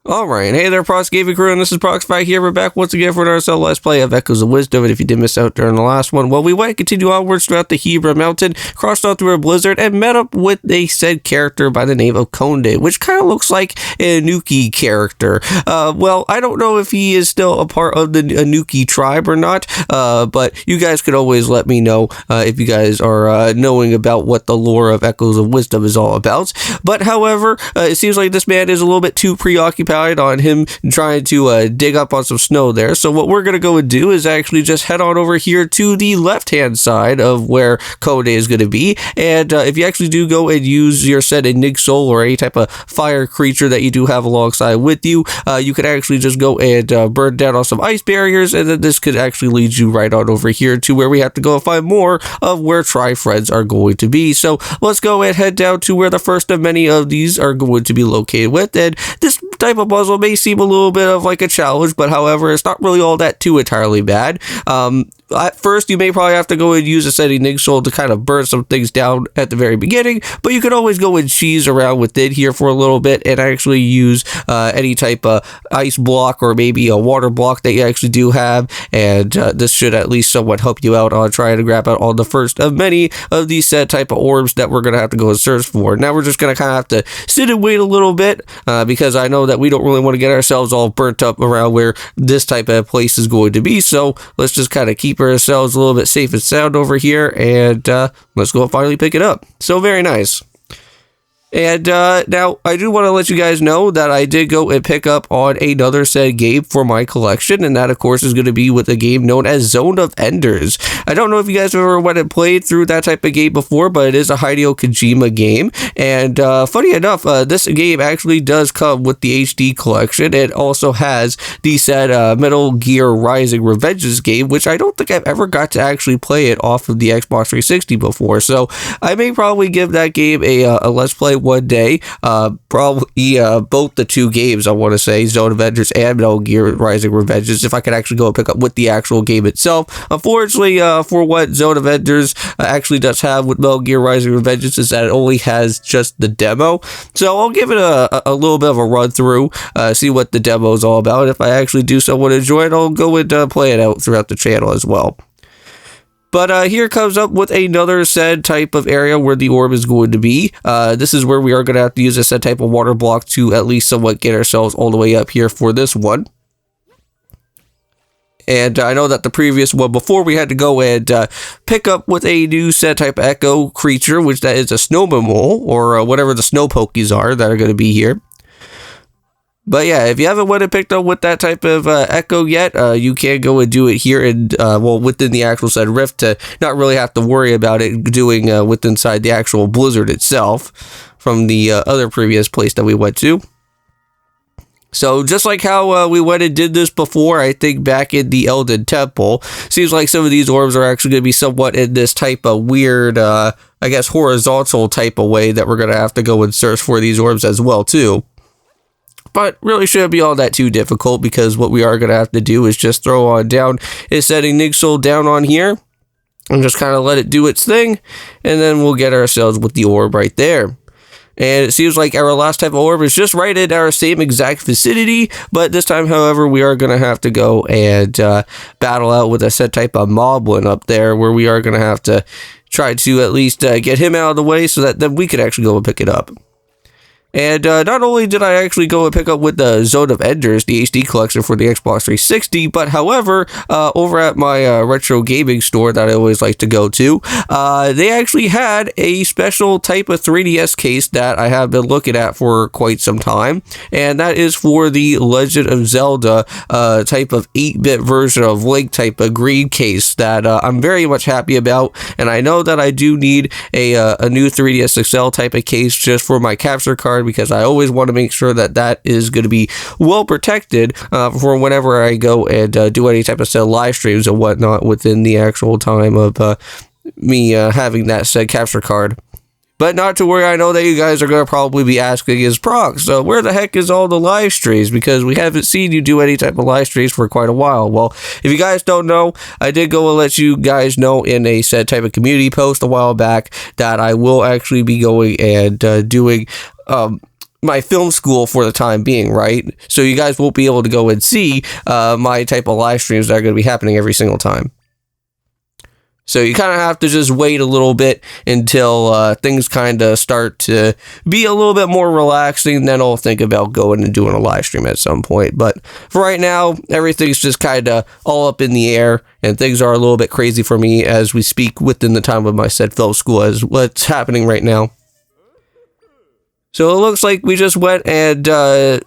Alright, hey there Prox Gaming Crew, and this is Proxify here. We're back once again for another solo Let's Play of Echoes of Wisdom, and if you did miss out during the last one, well, we went and continue onwards throughout the Hebra Mountain, crossed on through a blizzard, and met up with a said character by the name of Conde, which kind of looks like a Anuki character. Well, I don't know if he is still a part of the Anuki tribe or not, but you guys could always let me know if you guys are knowing about what the lore of Echoes of Wisdom is all about. But however, it seems like this man is a little bit too preoccupied on him trying to dig up on some snow there. So what we're going to go and do is actually just head on over here to the left-hand side of where Conde is going to be. And if you actually do go and use your said Enigsoul or any type of fire creature that you do have alongside with you, you could actually just go and burn down on some ice barriers, and then this could actually lead you right on over here to where we have to go and find more of where Tri-Friends are going to be. So let's go and head down to where the first of many of these are going to be located with. And this type of puzzle may seem a little bit of like a challenge, but however, it's not really all that too entirely bad. At first, you may probably have to go and use a set Enigsoul to kind of burn some things down at the very beginning, but you can always go and cheese around with it here for a little bit and actually use any type of ice block or maybe a water block that you actually do have, and this should at least somewhat help you out on trying to grab out all the first of many of these set type of orbs that we're going to have to go and search for. Now we're just going to kind of have to sit and wait a little bit because I know that we don't really want to get ourselves all burnt up around where this type of place is going to be, so let's just kind of keep ourselves a little bit safe and sound over here, and let's go and finally pick it up. So very nice. And now I do want to let you guys know that I did go and pick up on another said game for my collection, and that of course is going to be with a game known as Zone of Enders. I don't know if you guys have ever went and played through that type of game before, but it is a Hideo Kojima game, and funny enough, this game actually does come with the HD collection. It also has the said Metal Gear Rising Revengeance game, which I don't think I've ever got to actually play it off of the Xbox 360 before, so I may probably give that game a Let's Play one day, probably both the two games, I want to say, Zone of Enders and Metal Gear Rising Revengeance, if I could actually go and pick up with the actual game itself. Unfortunately, for what Zone of Enders actually does have with Metal Gear Rising Revengeance is that it only has just the demo, so I'll give it a little bit of a run through, see what the demo is all about. If I actually do somewhat enjoy it, I'll go and play it out throughout the channel as well. But here comes up with another said type of area where the orb is going to be. This is where we are going to have to use a said type of water block to at least somewhat get ourselves all the way up here for this one. And I know that the previous one before we had to go and pick up with a new set type of echo creature, which that is a snowman mole, or whatever the snow pokies are that are going to be here. But yeah, if you haven't went and picked up with that type of echo yet, you can go and do it here and well, within the actual said rift to not really have to worry about it doing within inside the actual blizzard itself from the other previous place that we went to. So just like how we went and did this before, I think back in the Elden Temple, seems like some of these orbs are actually going to be somewhat in this type of weird, I guess, horizontal type of way that we're going to have to go and search for these orbs as well too. But really shouldn't be all that too difficult, because what we are going to have to do is just throw on down is setting Enigsoul down on here and just kind of let it do its thing, and then we'll get ourselves with the orb right there. And it seems like our last type of orb is just right in our same exact vicinity, but this time, however, we are going to have to go and battle out with a set type of moblin up there, where we are going to have to try to at least get him out of the way so that then we could actually go and pick it up. And not only did I actually go and pick up with the Zone of Enders, the HD collection for the Xbox 360, but however, over at my retro gaming store that I always like to go to, they actually had a special type of 3DS case that I have been looking at for quite some time, and that is for the Legend of Zelda type of 8-bit version of Link type of green case that I'm very much happy about, and I know that I do need a new 3DS XL type of case just for my capture card, because I always want to make sure that that is going to be well protected for whenever I go and do any type of said live streams and whatnot within the actual time of me having that said capture card. But not to worry, I know that you guys are going to probably be asking, is Prox, so where the heck is all the live streams? Because we haven't seen you do any type of live streams for quite a while. Well, if you guys don't know, I did go and let you guys know in a said type of community post a while back that I will actually be going and doing my film school for the time being, right? So you guys won't be able to go and see my type of live streams that are going to be happening every single time. So you kind of have to just wait a little bit until things kind of start to be a little bit more relaxing. Then I'll think about going and doing a live stream at some point. But for right now, everything's just kind of all up in the air, and things are a little bit crazy for me as we speak within the time of my said film school as what's happening right now. So it looks like we just went and I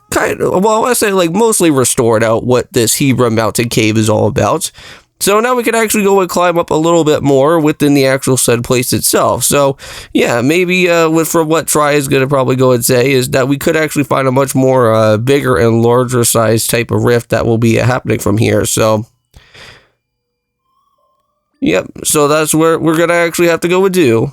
say like mostly restored out what this Hebra Mountain cave is all about. So now we can actually go and climb up a little bit more within the actual said place itself. So yeah, maybe from what Try is going to probably go and say is that we could actually find a much more bigger and larger size type of rift that will be happening from here. So yep, so that's where we're going to actually have to go and do.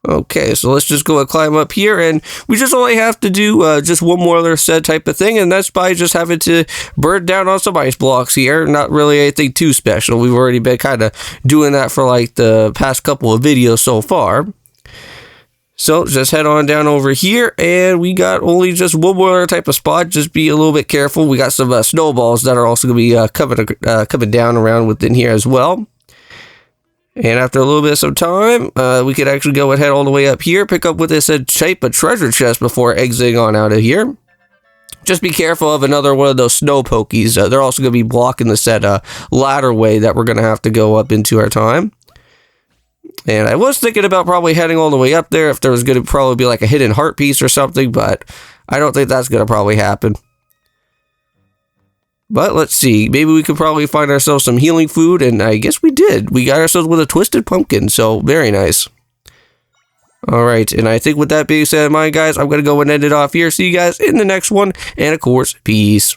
Okay, so let's just go and climb up here, and we just only have to do just one more other said type of thing, and that's by just having to burn down on some ice blocks here. Not really anything too special. We've already been kind of doing that for like the past couple of videos so far. So just head on down over here, and we got only just one more other type of spot. Just be a little bit careful. We got some snowballs that are also going to be coming down around within here as well. And after a little bit of some time, we could actually go ahead all the way up here, pick up what they said type of treasure chest before exiting on out of here. Just be careful of another one of those snow pokies. They're also going to be blocking the said ladder way that we're going to have to go up into our time. And I was thinking about probably heading all the way up there if there was going to probably be like a hidden heart piece or something, but I don't think that's going to probably happen. But let's see, maybe we could probably find ourselves some healing food, and I guess we did. We got ourselves with a twisted pumpkin, so very nice. Alright, and I think with that being said in mind, guys, I'm going to go and end it off here. See you guys in the next one, and of course, peace.